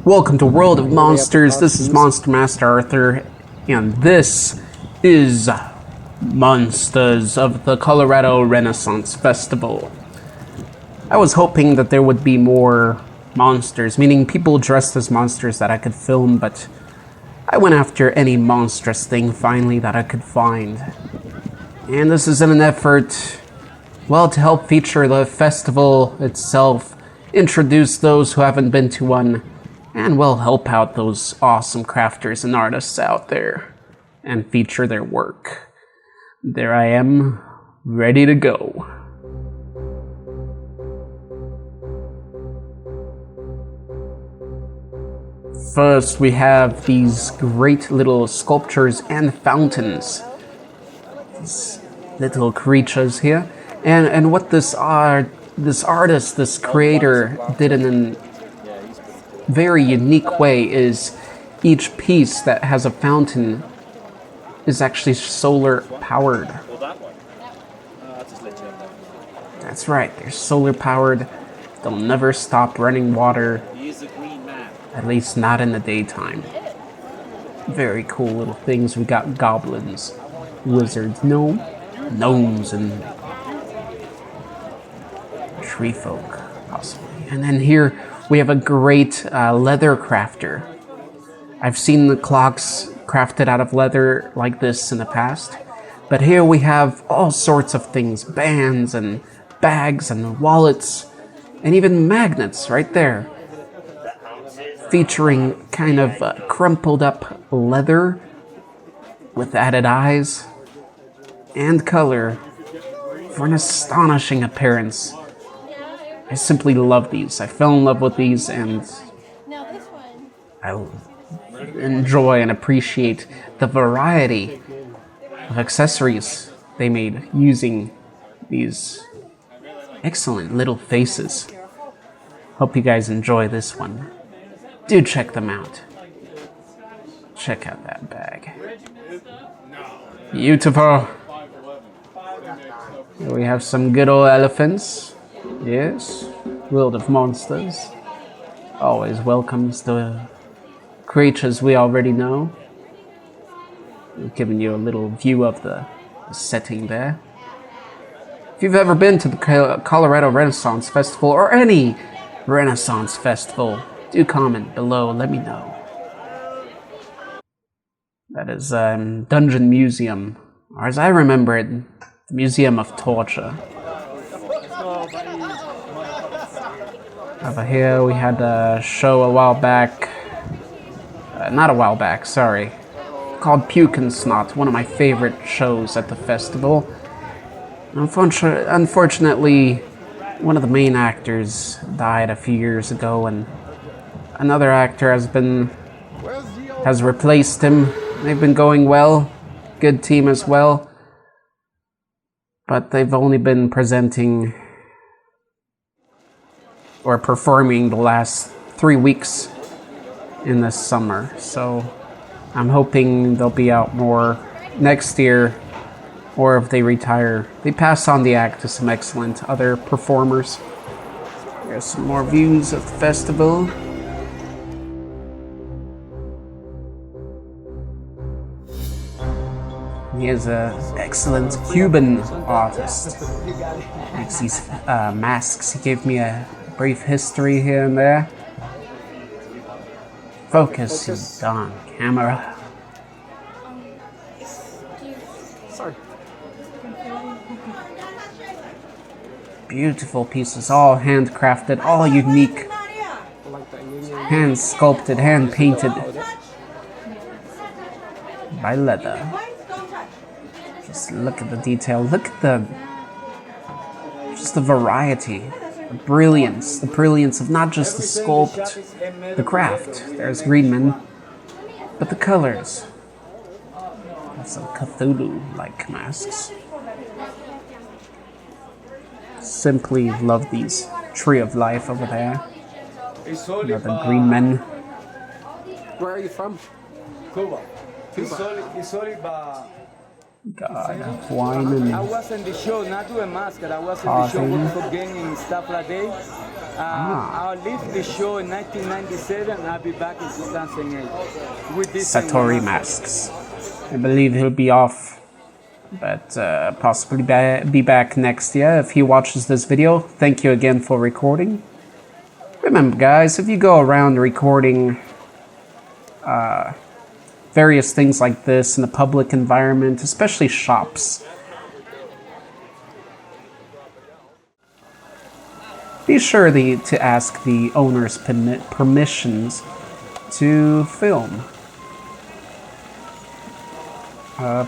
Welcome to World of Monsters. This is Monster Master Arthur, and this is Monsters of the Colorado Renaissance Festival. I was hoping that there would be more monsters, meaning people dressed as monsters that I could film, but I went after any monstrous thing finally that I could find. And this is in an effort, well, to help feature the festival itself, introduce those who haven't been to one, and we'll help out those awesome crafters and artists out there and feature their work. There I am, ready to go. First, we have these great little sculptures and fountains. These little creatures here. And what this artist, this creator, did in a very unique way is each piece that has a fountain is actually solar powered. That's right, they're solar powered. They'll never stop running water, at least not in the daytime. Very cool little things. We got goblins, wizards, gnomes, and tree folk, possibly. And then here we have a great leather crafter. I've seen the clocks crafted out of leather like this in the past, but here we have all sorts of things, bands and bags and wallets, and even magnets right there, featuring kind of crumpled up leather with added eyes and color for an astonishing appearance. I simply love these. I fell in love with these, and I enjoy and appreciate the variety of accessories they made using these excellent little faces. Hope you guys enjoy this one. Do check them out. Check out that bag. Beautiful. Here we have some good old elephants. Yes, World of Monsters always welcomes the creatures we already know. We've given you a little view of the setting there. If you've ever been to the Colorado Renaissance Festival or any Renaissance Festival, do comment below, let me know. That is Dungeon Museum, or as I remember it, the Museum of Torture. Over here we had a show a while back, called Puke and Snot, one of my favorite shows at the festival. Unfortunately, one of the main actors died a few years ago, and another actor has replaced him. They've been going well, good team as well, but they've only been presenting or performing the last 3 weeks in this summer, so I'm hoping they'll be out more next year, or if they retire, they pass on the act to some excellent other performers. There's some more views of the festival. He is an excellent Cuban artist. Makes these masks. He gave me a brief history here and there. Focus is on camera. Sorry. Beautiful pieces, all handcrafted, all unique. Hand sculpted, hand painted by leather. Just look at the detail. Look at just the variety. The brilliance of not just the sculpt, the craft. There's Greenman, but the colors. That's some Cthulhu-like masks. Simply love these. Tree of Life over there. Another Greenman. Where are you from? Cuba. God, wine and I was in the show, not doing mask, I was in the show with game and stuff like that. I'll leave the show in 1997. I'll be back in 2008 with this Satori masks. I believe he'll be off, but possibly be back next year if he watches this video. Thank you again for recording. Remember, guys, if you go around recording various things like this in a public environment, especially shops, be sure to ask the owner's permissions to film.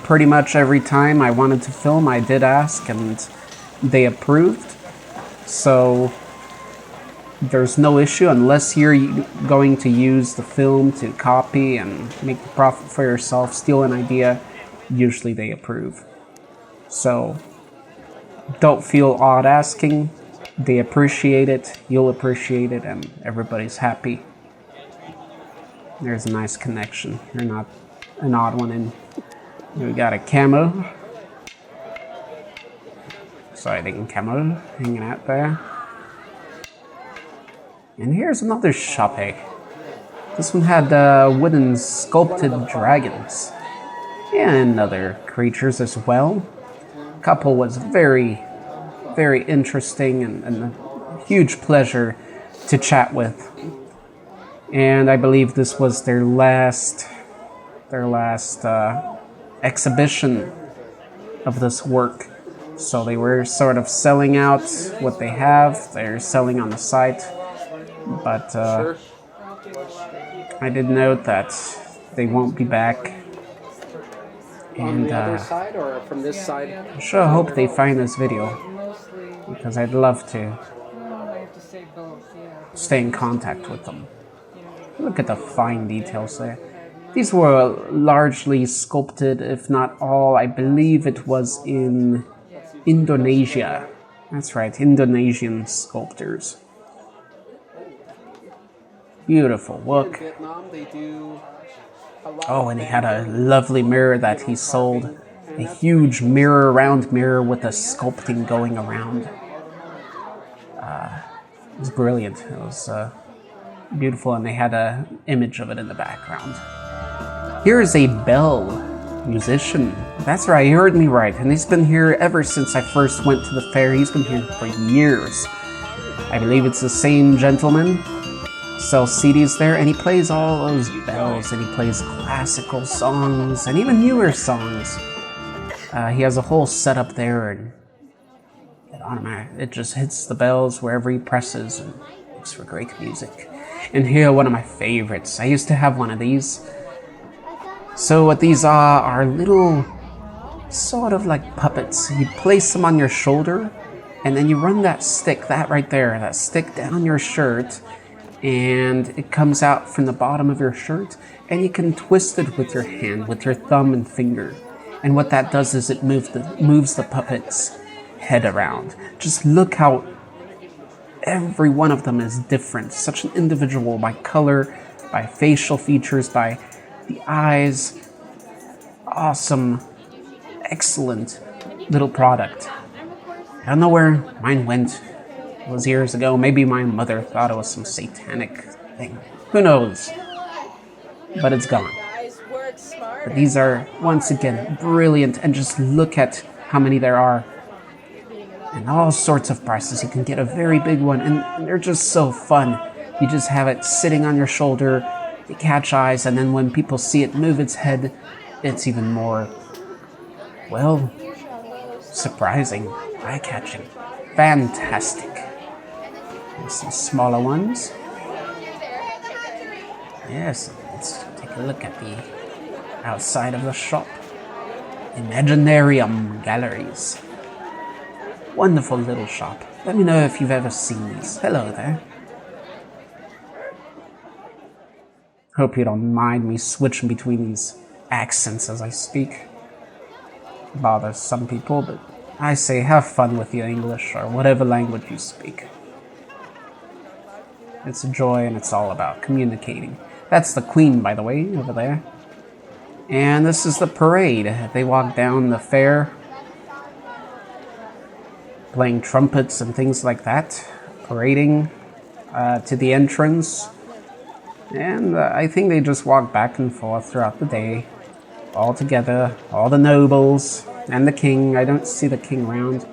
Pretty much every time I wanted to film, I did ask, and they approved. So there's no issue unless you're going to use the film to copy and make the profit for yourself, steal an idea. Usually they approve. So don't feel odd asking. They appreciate it, you'll appreciate it, and everybody's happy. There's a nice connection. You're not an odd one in. We got a camo. Exciting camo hanging out there. And here's another shop. This one had wooden sculpted dragons. And other creatures as well. Couple was very interesting and a huge pleasure to chat with. And I believe this was their last exhibition of this work. So they were sort of selling out what they have. They're selling on the site. But I did note that they won't be back. And on the other side or from this side? I sure hope they find this video, because I'd love to stay in contact with them. Look at the fine details there. These were largely sculpted, if not all. I believe it was in Indonesia. That's right, Indonesian sculptors. Beautiful look. In Vietnam, they do a lot. Oh, and he had a lovely mirror that he sold. A huge round mirror with a sculpting going around. It was brilliant. It was beautiful, and they had an image of it in the background. Here is a bell musician. That's right, you heard me right. And he's been here ever since I first went to the fair. He's been here for years. I believe it's the same gentleman. Sells CDs there, and he plays all those bells, and he plays classical songs, and even newer songs. He has a whole setup there, and it just hits the bells wherever he presses, and makes for great music. And here, one of my favorites. I used to have one of these. So what these are little, sort of like puppets. You place them on your shoulder, and then you run that stick, that right there, that stick down your shirt, and it comes out from the bottom of your shirt, and you can twist it with your hand, with your thumb and finger. And what that does is it moves the puppet's head around. Just look how every one of them is different. Such an individual by color, by facial features, by the eyes. Awesome, excellent little product. I don't know where mine went. It was years ago. Maybe my mother thought it was some satanic thing. Who knows? But it's gone. But these are, once again, brilliant. And just look at how many there are. And all sorts of prices. You can get a very big one. And they're just so fun. You just have it sitting on your shoulder. You catch eyes. And then when people see it move its head, it's even more, well, surprising. Eye-catching. Fantastic. There's some smaller ones. Yes, let's take a look at the outside of the shop. Imaginarium Galleries. Wonderful little shop. Let me know if you've ever seen these. Hello there. Hope you don't mind me switching between these accents as I speak. Bothers some people, but I say have fun with your English or whatever language you speak. It's a joy, and it's all about communicating. That's the queen, by the way, over there. And this is the parade. They walk down the fair, playing trumpets and things like that, parading to the entrance. And I think they just walk back and forth throughout the day, all together, all the nobles and the king. I don't see the king around.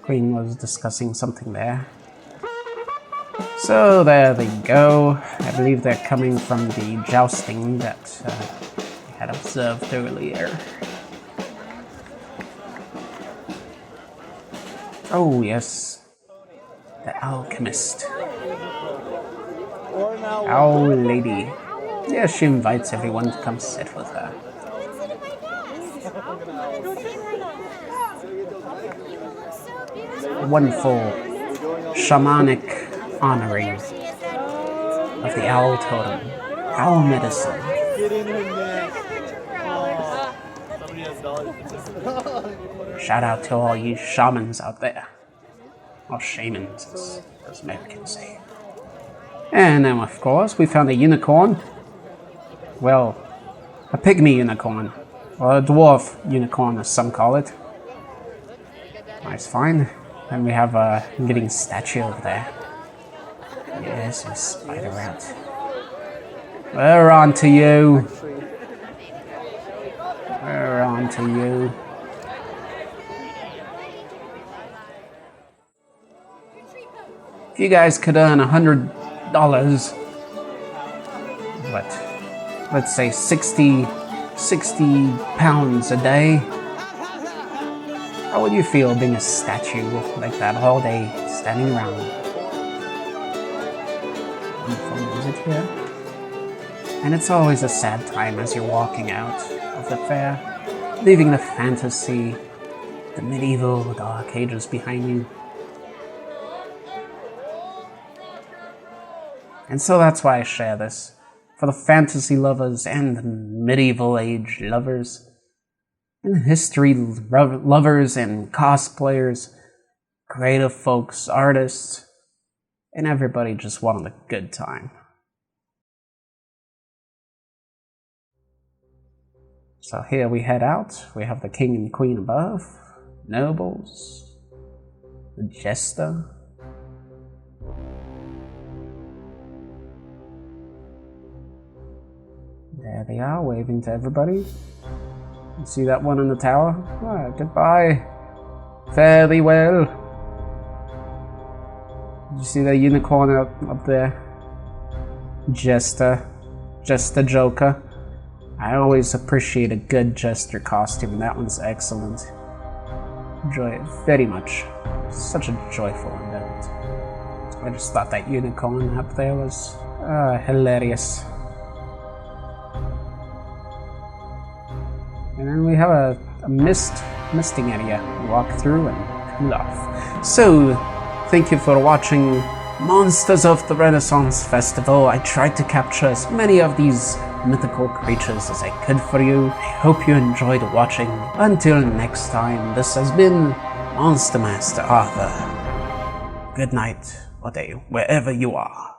Queen was discussing something there. So there they go. I believe they're coming from the jousting that we had observed earlier. Oh yes, the Alchemist. Our lady. Yeah, she invites everyone to come sit with her. A wonderful shamanic honoring of the owl totem, owl medicine. Shout out to all you shamans out there. Or shamans, as Americans say. And then, of course, we found a unicorn. Well, a pygmy unicorn. Or a dwarf unicorn, as some call it. Nice find. And we have a getting statue over there. Yes, a spider rat. We're on to you. We're on to you. If you guys could earn $100, what? Let's say 60 pounds a day. How would you feel being a statue like that all day, standing around? Wonderful music here. And it's always a sad time as you're walking out of the fair, leaving the fantasy, the medieval dark ages behind you. And so that's why I share this, for the fantasy lovers and the medieval age lovers, and history lovers and cosplayers, creative folks, artists, and everybody just wanting a good time. So here we head out. We have the king and queen above, nobles, the jester. There they are, waving to everybody. You see that one in the tower? Oh, goodbye. Fare thee well. Did you see the unicorn up there? Jester. Jester Joker. I always appreciate a good jester costume. That one's excellent. Enjoy it very much. Such a joyful event. I just thought that unicorn up there was hilarious. And then we have a misting area to walk through and cool off. So, thank you for watching Monsters of the Renaissance Festival. I tried to capture as many of these mythical creatures as I could for you. I hope you enjoyed watching. Until next time, this has been Monster Master Arthur. Good night, or day, wherever you are.